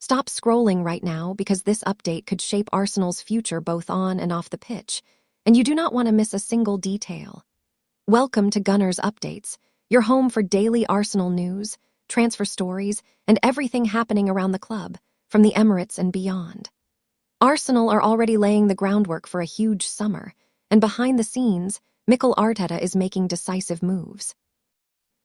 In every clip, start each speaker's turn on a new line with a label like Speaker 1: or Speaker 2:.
Speaker 1: Stop scrolling right now because this update could shape Arsenal's future both on and off the pitch, and you do not want to miss a single detail. Welcome to Gunners Updates, your home for daily Arsenal news, transfer stories, and everything happening around the club, from the Emirates and beyond. Arsenal are already laying the groundwork for a huge summer, and behind the scenes, Mikel Arteta is making decisive moves.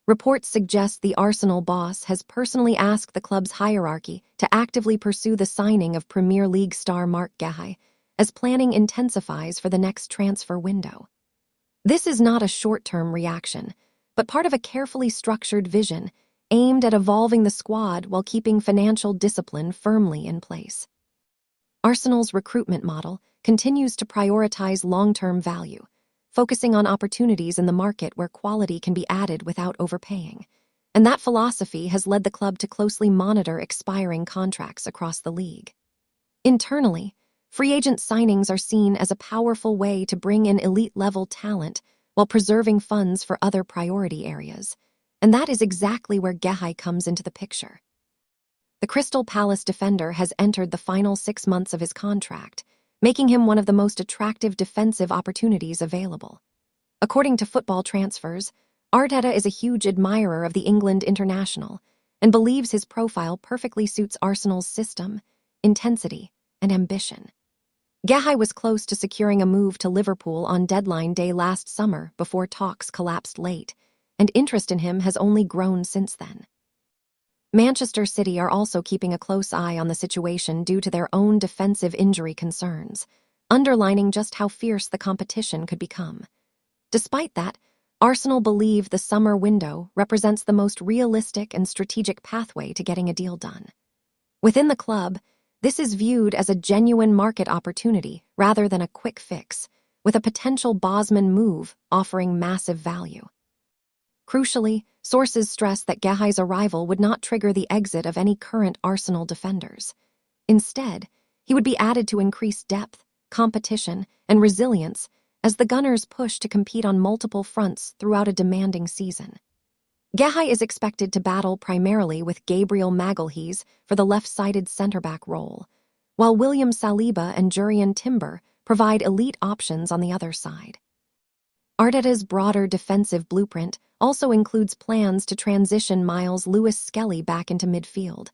Speaker 1: Reports suggest the Arsenal boss has personally asked the club's hierarchy to actively pursue the signing of Premier League star Marc Guehi, as planning intensifies for the next transfer window. This is not a short-term reaction, but part of a carefully structured vision aimed at evolving the squad while keeping financial discipline firmly in place. Arsenal's recruitment model continues to prioritize long-term value, focusing on opportunities in the market where quality can be added without overpaying. And that philosophy has led the club to closely monitor expiring contracts across the league. Internally, free agent signings are seen as a powerful way to bring in elite-level talent while preserving funds for other priority areas. And that is exactly where Guehi comes into the picture. The Crystal Palace defender has entered the final 6 months of his contract, making him one of the most attractive defensive opportunities available. According to Football Transfers, Arteta is a huge admirer of the England international and believes his profile perfectly suits Arsenal's system, intensity, and ambition. Guehi was close to securing a move to Liverpool on deadline day last summer before talks collapsed late, and interest in him has only grown since then. Manchester City are also keeping a close eye on the situation due to their own defensive injury concerns, underlining just how fierce the competition could become. Despite that, Arsenal believe the summer window represents the most realistic and strategic pathway to getting a deal done. Within the club, this is viewed as a genuine market opportunity rather than a quick fix, with a potential Bosman move offering massive value. Crucially, sources stress that Guehi's arrival would not trigger the exit of any current Arsenal defenders. Instead, he would be added to increase depth, competition, and resilience as the Gunners push to compete on multiple fronts throughout a demanding season. Guehi is expected to battle primarily with Gabriel Magalhaes for the left-sided centre-back role, while William Saliba and Jurrien Timber provide elite options on the other side. Arteta's broader defensive blueprint also includes plans to transition Miles Lewis-Skelly back into midfield,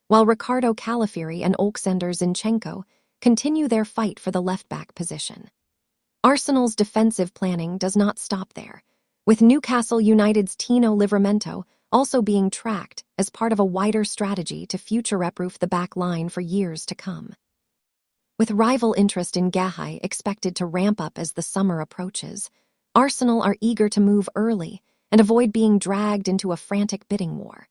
Speaker 1: while Ricardo Calafiori and Oleksandr Zinchenko continue their fight for the left-back position. Arsenal's defensive planning does not stop there, with Newcastle United's Tino Livramento also being tracked as part of a wider strategy to future-proof the back line for years to come. With rival interest in Guehi expected to ramp up as the summer approaches, Arsenal are eager to move early and avoid being dragged into a frantic bidding war.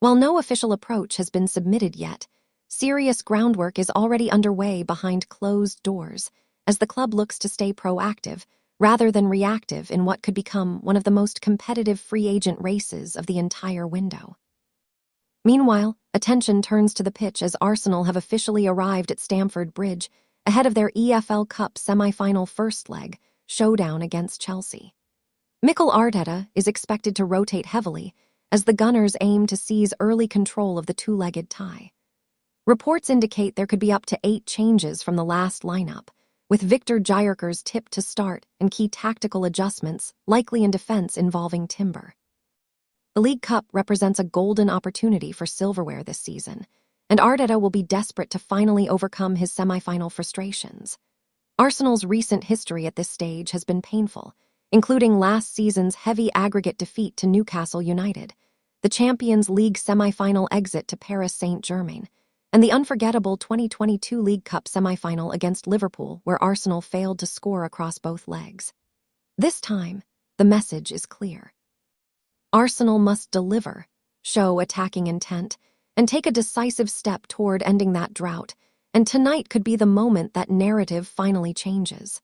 Speaker 1: While no official approach has been submitted yet, serious groundwork is already underway behind closed doors as the club looks to stay proactive rather than reactive in what could become one of the most competitive free agent races of the entire window. Meanwhile, attention turns to the pitch as Arsenal have officially arrived at Stamford Bridge ahead of their EFL Cup semi-final first leg showdown against Chelsea. Mikel Arteta is expected to rotate heavily as the Gunners aim to seize early control of the two-legged tie. Reports indicate there could be up to 8 changes from the last lineup, with Victor Gyökeres tipped to start and key tactical adjustments likely in defense involving Timber. The League Cup represents a golden opportunity for silverware this season, and Arteta will be desperate to finally overcome his semi-final frustrations. Arsenal's recent history at this stage has been painful, including last season's heavy aggregate defeat to Newcastle United, the Champions League semi-final exit to Paris Saint-Germain, and the unforgettable 2022 League Cup semi-final against Liverpool where Arsenal failed to score across both legs. This time, the message is clear. Arsenal must deliver, show attacking intent, and take a decisive step toward ending that drought, and tonight could be the moment that narrative finally changes.